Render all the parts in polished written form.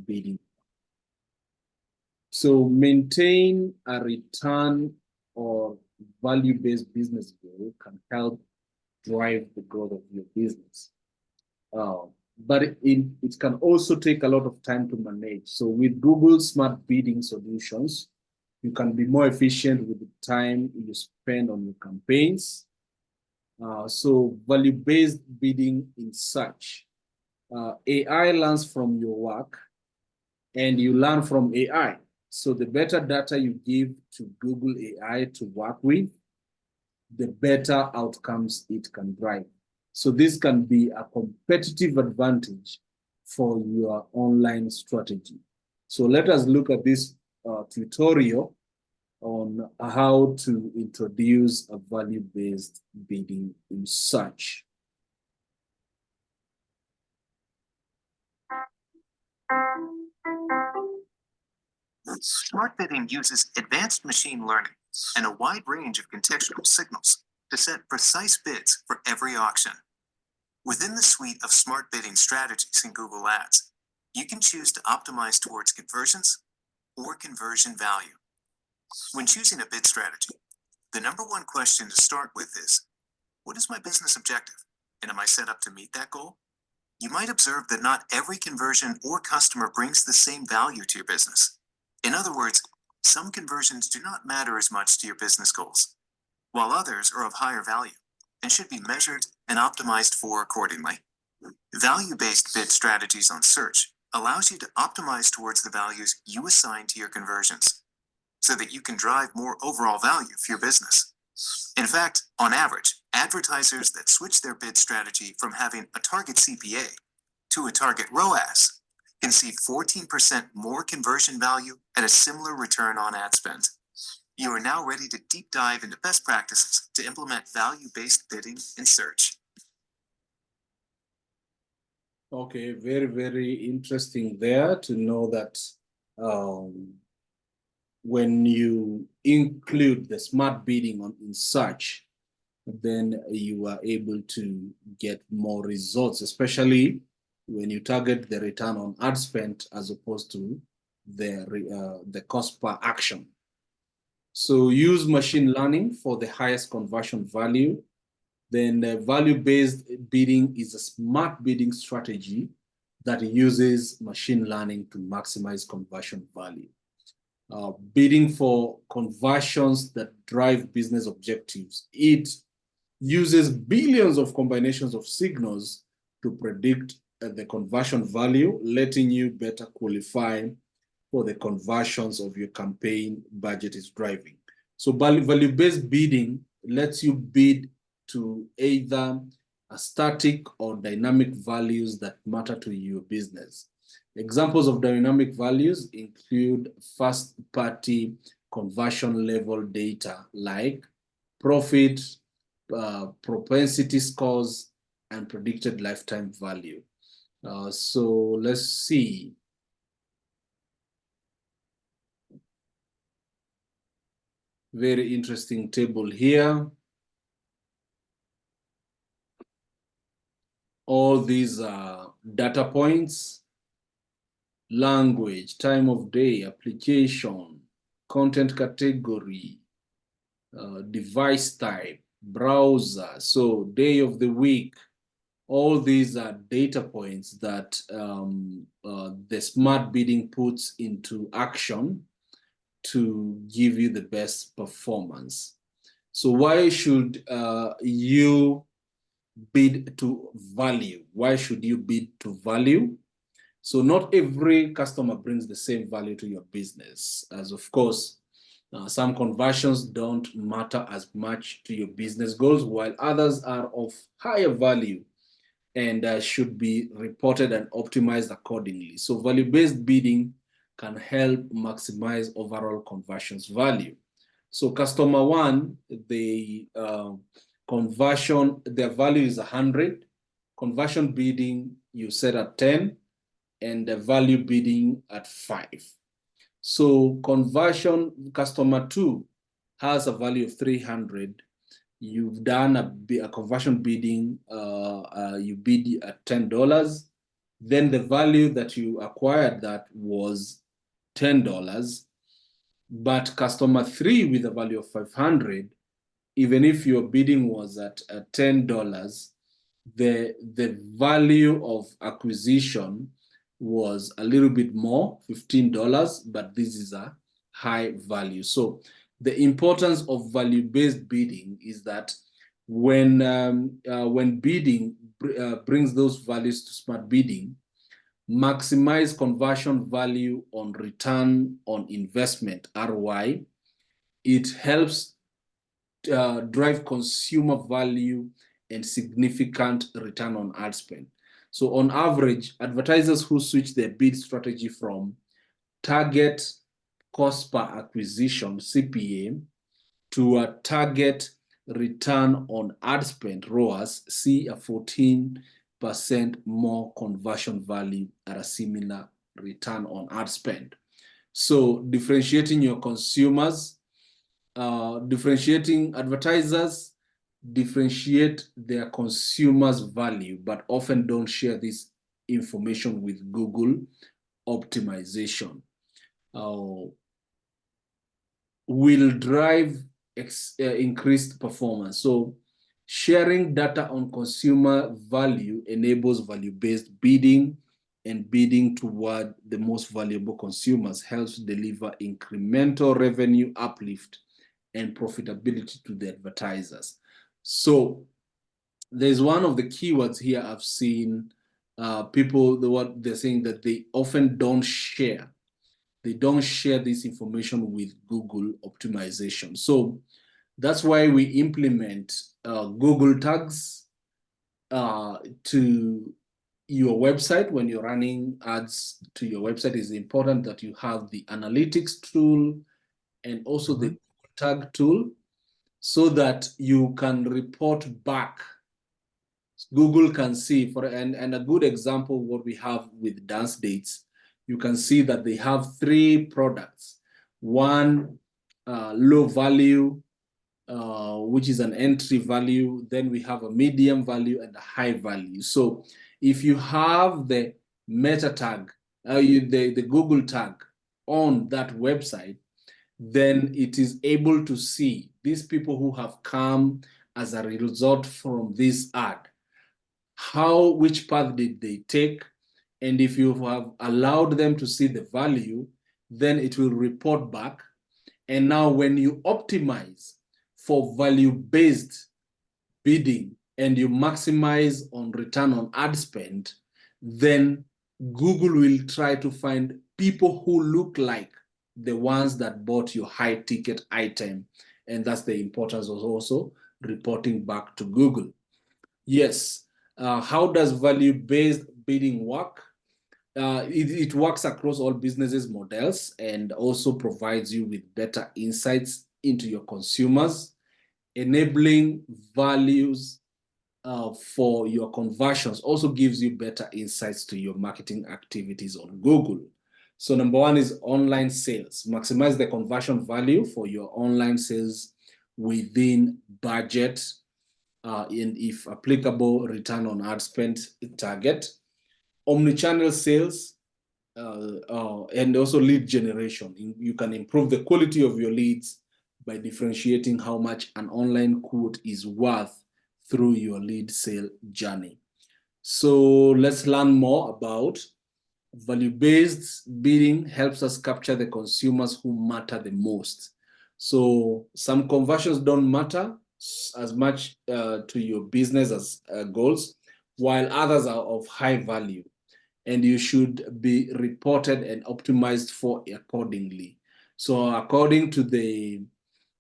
bidding. So maintain a return or value-based business goal can help drive the growth of your business. But it can also take a lot of time to manage. So with Google Smart Bidding solutions, you can be more efficient with the time you spend on your campaigns. So value-based bidding in search. AI learns from your work and you learn from AI. So the better data you give to Google AI to work with, the better outcomes it can drive. So this can be a competitive advantage for your online strategy. So let us look at this tutorial on how to introduce a value-based bidding in search. Smart bidding uses advanced machine learning and a wide range of contextual signals to set precise bids for every auction. Within the suite of smart bidding strategies in Google Ads, you can choose to optimize towards conversions or conversion value. When choosing a bid strategy, the number one question to start with is, what is my business objective? And am I set up to meet that goal? You might observe that not every conversion or customer brings the same value to your business. In other words, some conversions do not matter as much to your business goals, while others are of higher value and should be measured and optimized for accordingly. Value-based bid strategies on search allows you to optimize towards the values you assign to your conversions so that you can drive more overall value for your business. In fact, on average, advertisers that switch their bid strategy from having a target CPA to a target ROAS can see 14% more conversion value at a similar return on ad spend. You are now ready to deep dive into best practices to implement value-based bidding in search. Okay, very, very interesting there to know that when you include the smart bidding in search, then you are able to get more results, especially when you target the return on ad spend as opposed to the cost per action. So use machine learning for the highest conversion value. Then value-based bidding is a smart bidding strategy that uses machine learning to maximize conversion value. Bidding for conversions that drive business objectives. It uses billions of combinations of signals to predict the conversion value, letting you better qualify for the conversions of your campaign budget is driving. So value-based bidding lets you bid to either a static or dynamic values that matter to your business. Examples of dynamic values include first-party conversion level data like profit, propensity scores, and predicted lifetime value. So let's see. Very interesting table here. All these are data points: language, time of day, application, content category, device type, browser, so day of the week. All these are data points that the smart bidding puts into action to give you the best performance. So why should you bid to value? Why should you bid to value? So not every customer brings the same value to your business, as of course, some conversions don't matter as much to your business goals, while others are of higher value and should be reported and optimized accordingly. So value-based bidding can help maximize overall conversions value. So customer one, the conversion, their value is 100. Conversion bidding, you set at 10, and the value bidding at 5. So conversion customer two has a value of 300. You've done a conversion bidding, you bid at $10. then the value that you acquired that was $10, but customer 3 with a value of 500, even if your bidding was at $10, the value of acquisition was a little bit more, $15, but this is a high value. So the importance of value-based bidding is that when bidding brings those values to smart bidding, maximize conversion value on return on investment, ROI. It helps drive consumer value and significant return on ad spend. So on average, advertisers who switch their bid strategy from target cost per acquisition, CPA, to a target return on ad spend, ROAS, see a 14% more conversion value at a similar return on ad spend. So differentiating your consumers, differentiating advertisers, differentiate their consumers' value, but often don't share this information with Google optimization. Will drive increased performance. So sharing data on consumer value enables value-based bidding, and bidding toward the most valuable consumers helps deliver incremental revenue uplift and profitability to the advertisers. So there's one of the keywords here I've seen people, what they're saying that they often don't share. They don't share this information with Google optimization. So that's why we implement Google tags to your website. When you're running ads to your website, it's important that you have the analytics tool and also the tag tool so that you can report back. Google can see, and a good example what we have with Dance Dates, you can see that they have 3 products. One, low value, which is an entry value. Then we have a medium value and a high value. So if you have the meta tag, the Google tag on that website, then it is able to see these people who have come as a result from this ad. Which path did they take? And if you have allowed them to see the value, then it will report back. And now when you optimize for value-based bidding and you maximize on return on ad spend, then Google will try to find people who look like the ones that bought your high ticket item. And that's the importance of also reporting back to Google. Yes. How does value-based bidding work? It works across all businesses models and also provides you with better insights into your consumers, enabling values for your conversions, also gives you better insights to your marketing activities on Google. So number 1 is online sales. Maximize the conversion value for your online sales within budget, and if applicable, return on ad spend target. Omnichannel sales and also lead generation. You can improve the quality of your leads by differentiating how much an online quote is worth through your lead sale journey. So let's learn more about value-based bidding. Helps us capture the consumers who matter the most. So some conversions don't matter as much to your business as goals, while others are of high value, and you should be reported and optimized for accordingly. So according to the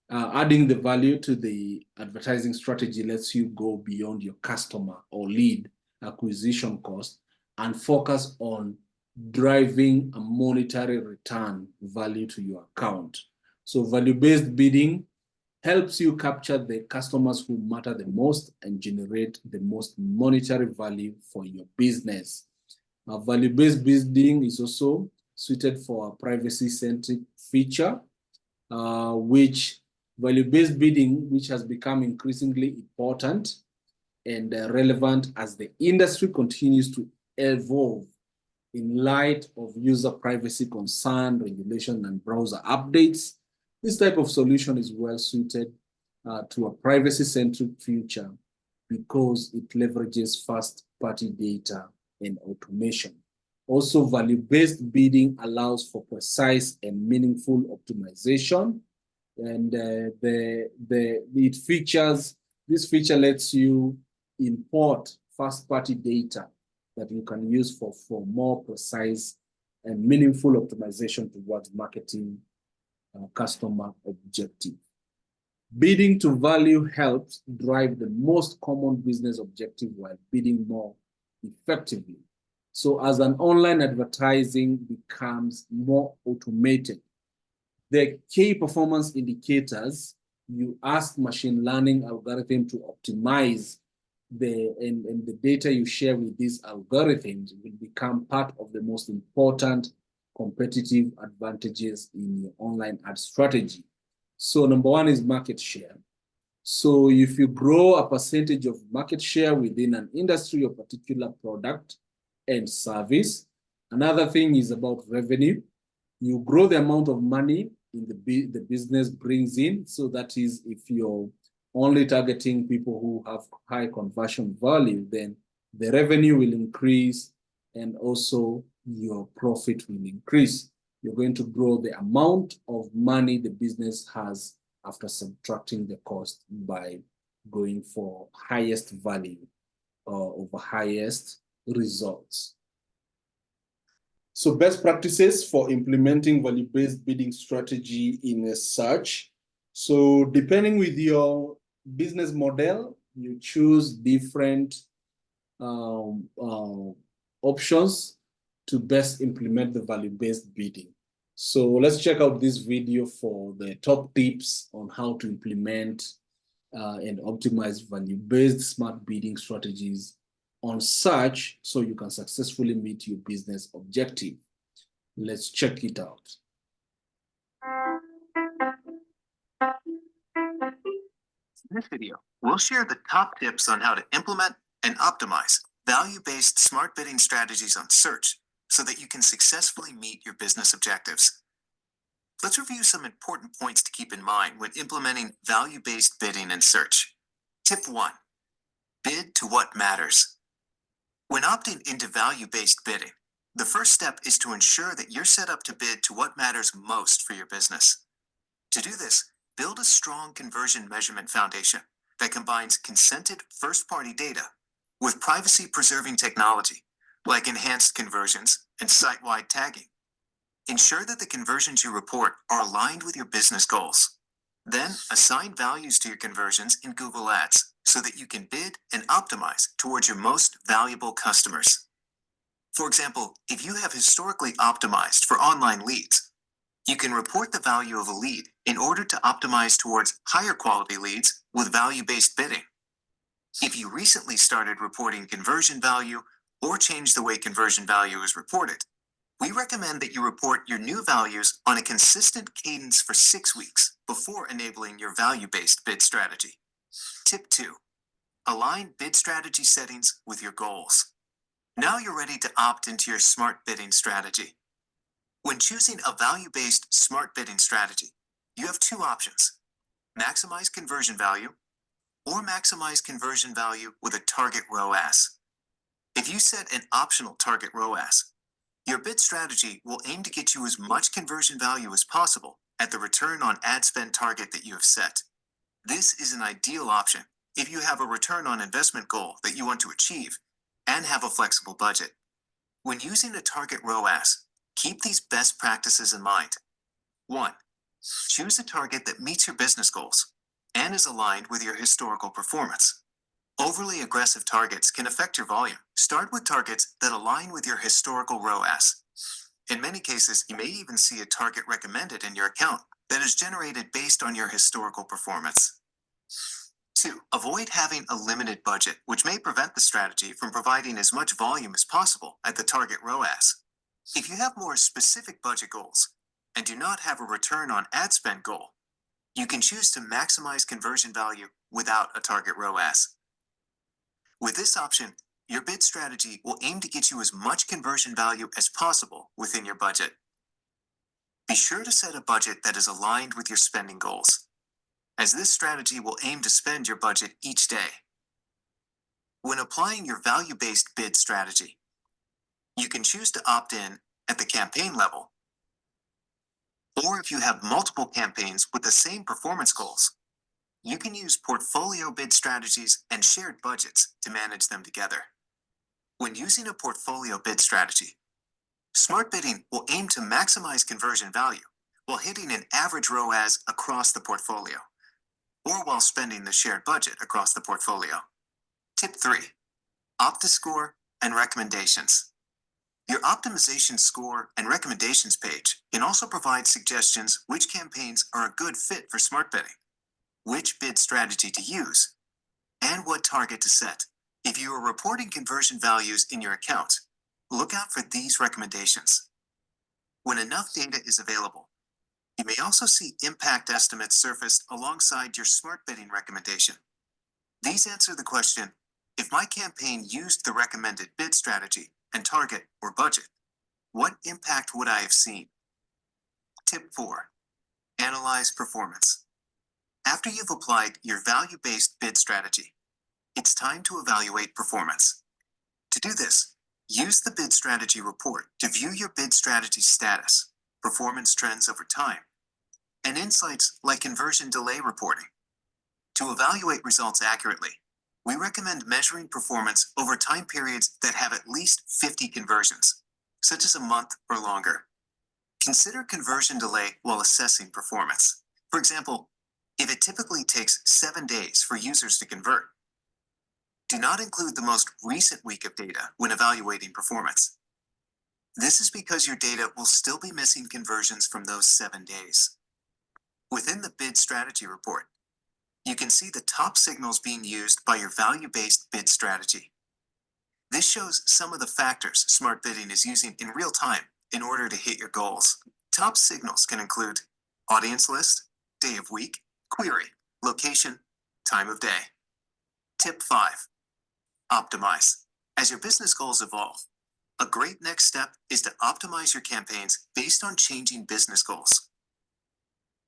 adding the value to the advertising strategy lets you go beyond your customer or lead acquisition cost and focus on driving a monetary return value to your account. So value-based bidding helps you capture the customers who matter the most and generate the most monetary value for your business. Value-based bidding is also suited for a privacy-centric feature, which value-based bidding, which has become increasingly important and relevant as the industry continues to evolve in light of user privacy concern, regulation, and browser updates. This type of solution is well suited to a privacy-centric future because it leverages first-party data and automation. Also, value-based bidding allows for precise and meaningful optimization. And this feature lets you import first-party data that you can use for more precise and meaningful optimization towards marketing customer objective. Bidding to value helps drive the most common business objective while bidding more effectively. So as an online advertising becomes more automated, the key performance indicators, you ask machine learning algorithm to optimize and the data you share with these algorithms will become part of the most important competitive advantages in your online ad strategy. So number one is market share. So if you grow a percentage of market share within an industry or particular product and service, another thing is about revenue. You grow the amount of money in the business brings in. So that is, if you're only targeting people who have high conversion value, then the revenue will increase and also your profit will increase. You're going to grow the amount of money the business has after subtracting the cost by going for highest value over highest results. So best practices for implementing value-based bidding strategy in a search. So depending with your business model, you choose different options to best implement the value-based bidding. So let's check out this video for the top tips on how to implement and optimize value-based smart bidding strategies on search so you can successfully meet your business objective. Let's check it out. In this video, we'll share the top tips on how to implement and optimize value-based smart bidding strategies on search so that you can successfully meet your business objectives. Let's review some important points to keep in mind when implementing value-based bidding in search. Tip 1. Bid to what matters. When opting into value-based bidding, the first step is to ensure that you're set up to bid to what matters most for your business. To do this, build a strong conversion measurement foundation that combines consented first-party data with privacy-preserving technology like enhanced conversions and site-wide tagging. Ensure that the conversions you report are aligned with your business goals. Then assign values to your conversions in Google Ads so that you can bid and optimize towards your most valuable customers. For example, if you have historically optimized for online leads, you can report the value of a lead in order to optimize towards higher quality leads with value-based bidding. If you recently started reporting conversion value or changed the way conversion value is reported, we recommend that you report your new values on a consistent cadence for 6 weeks before enabling your value-based bid strategy. Tip 2. Align bid strategy settings with your goals. Now you're ready to opt into your smart bidding strategy. When choosing a value-based smart bidding strategy, you have two options: maximize conversion value or maximize conversion value with a target ROAS. If you set an optional target ROAS, your bid strategy will aim to get you as much conversion value as possible at the return on ad spend target that you have set. This is an ideal option if you have a return on investment goal that you want to achieve and have a flexible budget. When using a target ROAS, keep these best practices in mind. 1. Choose a target that meets your business goals and is aligned with your historical performance. Overly aggressive targets can affect your volume. Start with targets that align with your historical ROAS. In many cases, you may even see a target recommended in your account that is generated based on your historical performance. 2. Avoid having a limited budget, which may prevent the strategy from providing as much volume as possible at the target ROAS. If you have more specific budget goals and do not have a return on ad spend goal, you can choose to maximize conversion value without a target ROAS. With this option, Your bid strategy will aim to get you as much conversion value as possible within your budget. Be sure to set a budget that is aligned with your spending goals, as this strategy will aim to spend your budget each day. When applying your value-based bid strategy, you can choose to opt in at the campaign level, or if you have multiple campaigns with the same performance goals, you can use portfolio bid strategies and shared budgets to manage them together. When using a portfolio bid strategy, smart bidding will aim to maximize conversion value while hitting an average ROAS across the portfolio, or while spending the shared budget across the portfolio. Tip 3. OptiScore and recommendations. Your optimization score and recommendations page can also provide suggestions which campaigns are a good fit for smart bidding, which bid strategy to use, and what target to set. If you are reporting conversion values in your account, look out for these recommendations. When enough data is available, you may also see impact estimates surfaced alongside your smart bidding recommendation. These answer the question, if my campaign used the recommended bid strategy and target or budget, what impact would I have seen? Tip 4. Analyze performance. After you've applied your value-based bid strategy, it's time to evaluate performance. To do this, use the bid strategy report to view your bid strategy status, performance trends over time, and insights like conversion delay reporting. To evaluate results accurately, we recommend measuring performance over time periods that have at least 50 conversions, such as a month or longer. Consider conversion delay while assessing performance. For example, if it typically takes 7 days for users to convert, do not include the most recent week of data when evaluating performance. This is because your data will still be missing conversions from those 7 days. Within the bid strategy report, you can see the top signals being used by your value-based bid strategy. This shows some of the factors smart bidding is using in real time in order to hit your goals. Top signals can include audience list, day of week, query, location, time of day. Tip 5. Optimize. As your business goals evolve, a great next step is to optimize your campaigns based on changing business goals.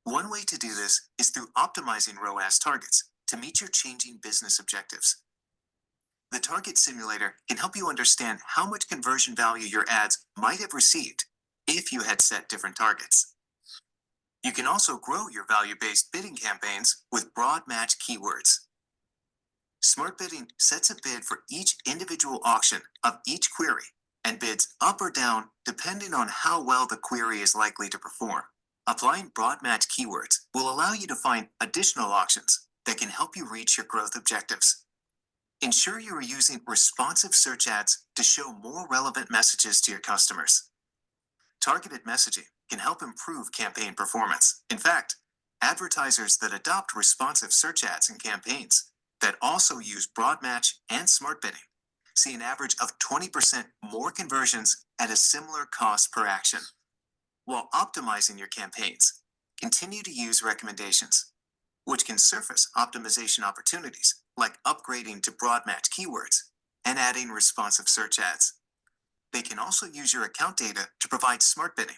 One way to do this is through optimizing ROAS targets to meet your changing business objectives. The Target Simulator can help you understand how much conversion value your ads might have received if you had set different targets. You can also grow your value-based bidding campaigns with broad match keywords. Smart bidding sets a bid for each individual auction of each query and bids up or down depending on how well the query is likely to perform. Applying broad match keywords will allow you to find additional auctions that can help you reach your growth objectives. Ensure you are using responsive search ads to show more relevant messages to your customers. Targeted messaging can help improve campaign performance. In fact, advertisers that adopt responsive search ads and campaigns that also use broad match and smart bidding see an average of 20% more conversions at a similar cost per action. While optimizing your campaigns, continue to use recommendations, which can surface optimization opportunities like upgrading to broad match keywords and adding responsive search ads. They can also use your account data to provide smart bidding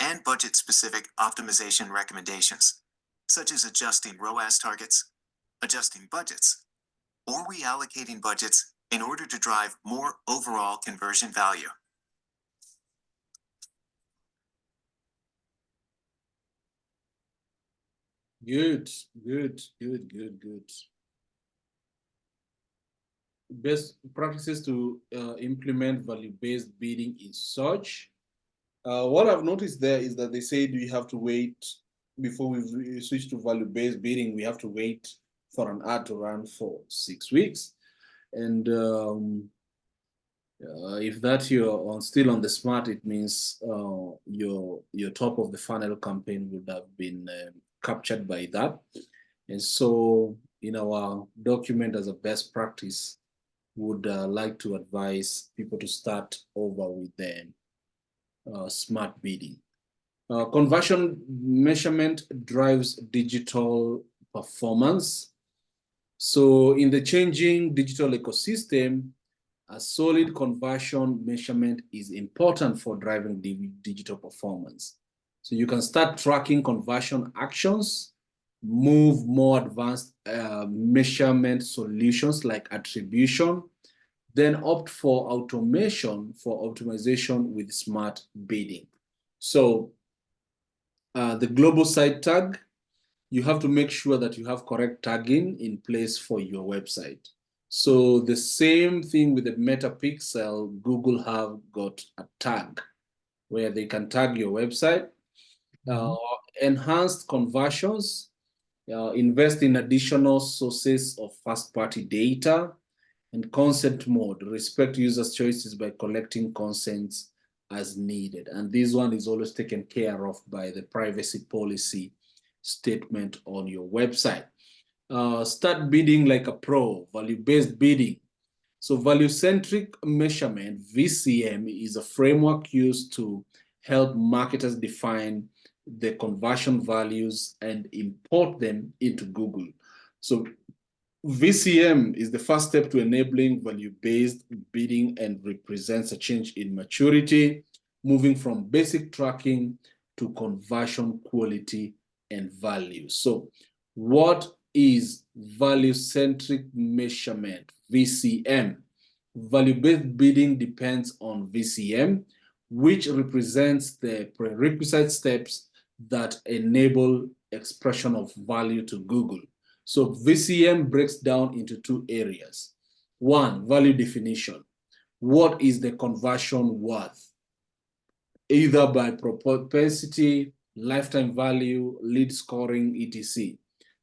and budget-specific optimization recommendations, such as adjusting ROAS targets, adjusting budgets, or reallocating budgets in order to drive more overall conversion value. Good. Best practices to implement value-based bidding in search. What I've noticed there is that they say we have to wait before we switch to value-based bidding. We have to wait for an ad to run for 6 weeks, and if that you're still on the smart, it means your top of the funnel campaign would have been captured by that. And so in our document as a best practice, would like to advise people to start over with the smart bidding. Conversion measurement drives digital performance. So in the changing digital ecosystem, a solid conversion measurement is important for driving digital performance. So you can start tracking conversion actions, move more advanced measurement solutions like attribution, then opt for automation for optimization with smart bidding. So the global site tag, you have to make sure that you have correct tagging in place for your website. So the same thing with the Meta Pixel, Google have got a tag where they can tag your website. Enhanced conversions, invest in additional sources of first-party data, and consent mode, respect users' choices by collecting consents as needed. And this one is always taken care of by the privacy policy statement on your website. Start bidding like a pro, value-based bidding. So value-centric measurement, VCM, is a framework used to help marketers define the conversion values and import them into Google. So VCM is the first step to enabling value-based bidding and represents a change in maturity, moving from basic tracking to conversion quality and value. So what is value-centric measurement, VCM? Value-based bidding depends on VCM, which represents the prerequisite steps that enable expression of value to Google. So VCM breaks down into two areas. One, value definition. What is the conversion worth? Either by propensity, lifetime value, lead scoring, etc.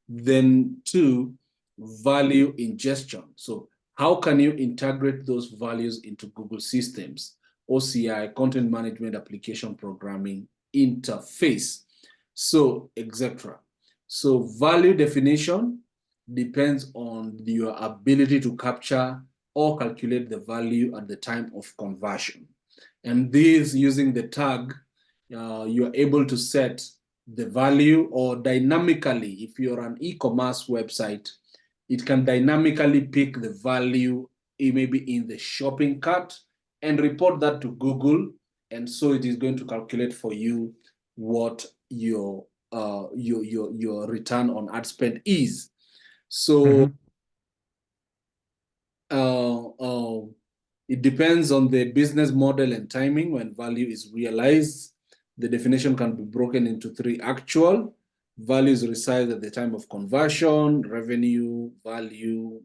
Then two, value ingestion. So how can you integrate those values into Google systems, OCI, content management application programming, interface, so etc. So value definition depends on your ability to capture or calculate the value at the time of conversion. And this, using the tag, you're able to set the value, or dynamically, if you're an e-commerce website, it can dynamically pick the value, maybe in the shopping cart, and report that to Google. And so it is going to calculate for you what your return on ad spend is. So it depends on the business model and timing when value is realized. The definition can be broken into three: actual values reside at the time of conversion, revenue, value,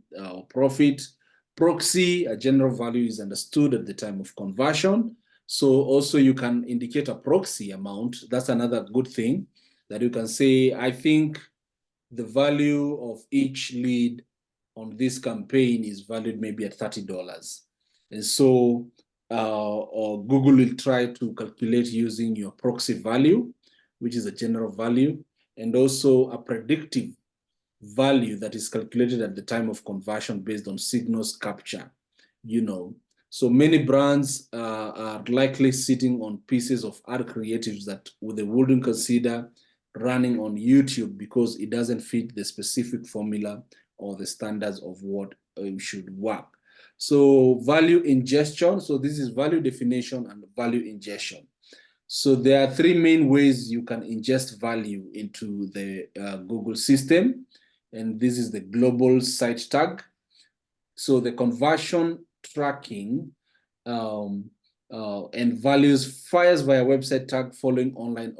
profit. Proxy, a general value is understood at the time of conversion. So also you can indicate a proxy amount. That's another good thing, that you can say, I think the value of each lead on this campaign is valued maybe at $30. And so Google will try to calculate using your proxy value, which is a general value, and also a predictive value that is calculated at the time of conversion based on signals capture, So many brands are likely sitting on pieces of ad creatives that they wouldn't consider running on YouTube because it doesn't fit the specific formula or the standards of what should work. So value ingestion. So this is value definition and value ingestion. So there are three main ways you can ingest value into the Google system. And this is the global site tag. So the conversion tracking and values fires via website tag following online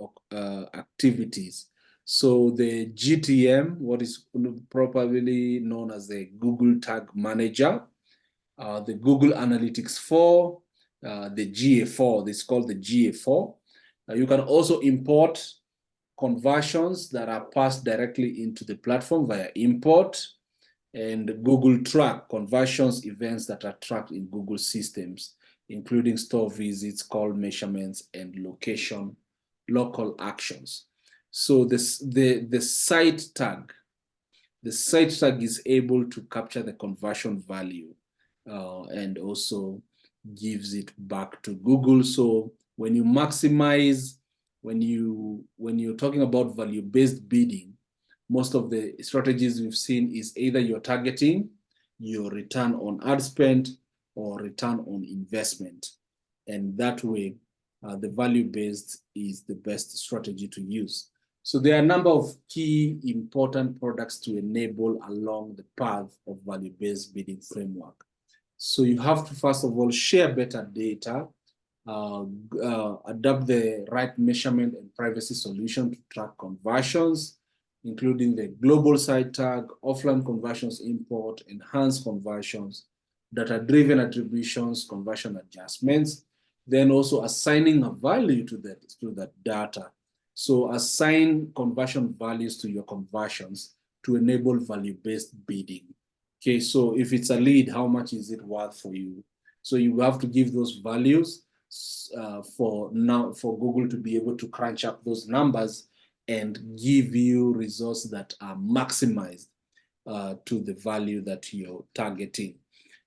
activities. So the GTM, what is properly known as the Google Tag Manager, the Google Analytics 4, the GA4, this is called the GA4. You can also import conversions that are passed directly into the platform via import, and Google Track, conversions events that are tracked in Google systems, including store visits, call measurements, and local actions. So the site tag is able to capture the conversion value and also gives it back to Google. So when you maximize, when you're talking about value-based bidding, most of the strategies we've seen is either you're targeting your return on ad spend, or return on investment. And that way, the value-based is the best strategy to use. So there are a number of key important products to enable along the path of value-based bidding framework. So you have to, first of all, share better data, adopt the right measurement and privacy solution to track conversions, including the global site tag, offline conversions import, enhanced conversions, data-driven attributions, conversion adjustments, then also assigning a value to that data. So assign conversion values to your conversions to enable value-based bidding. Okay, so if it's a lead, how much is it worth for you? So you have to give those values for Google to be able to crunch up those numbers and give you results that are maximized to the value that you're targeting.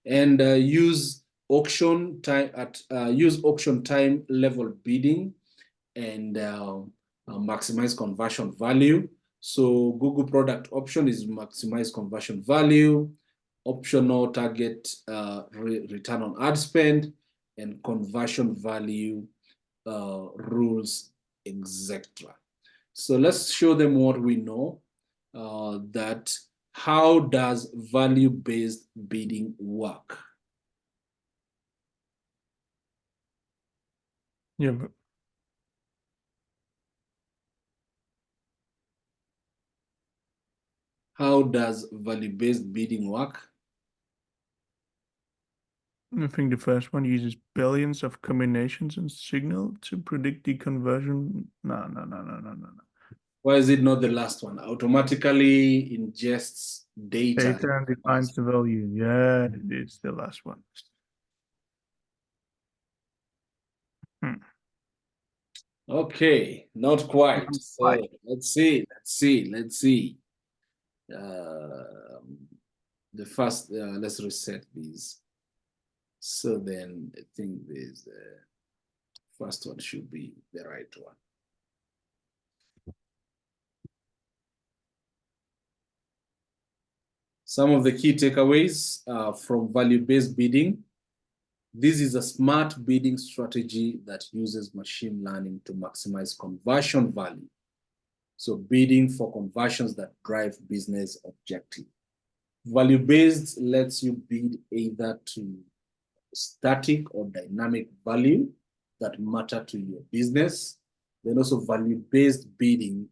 And use auction time level bidding and maximize conversion value. So Google product option is maximize conversion value, optional target return on ad spend, and conversion value rules, etc. So let's show them what we know, that how does value-based bidding work? Yeah. How does value-based bidding work? I think the first one uses billions of combinations and signal to predict the conversion. No. Why is it not the last one? Automatically ingests data. Data and defines the value. Yeah, it's the last one. Okay, not quite. So let's see. The first, let's reset these. So then I think this first one should be the right one. Some of the key takeaways from value-based bidding. This is a smart bidding strategy that uses machine learning to maximize conversion value. So bidding for conversions that drive business objective. Value-based lets you bid either to static or dynamic value that matter to your business. Then also value-based bidding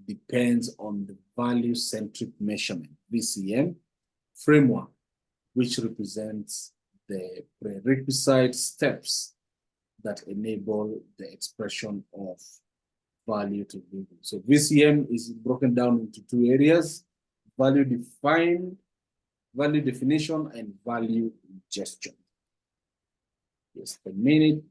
depends on the value-centric measurement, VCM, framework, which represents the prerequisite steps that enable the expression of value to Google. So VCM is broken down into two areas: value definition, and value ingestion. Just a minute.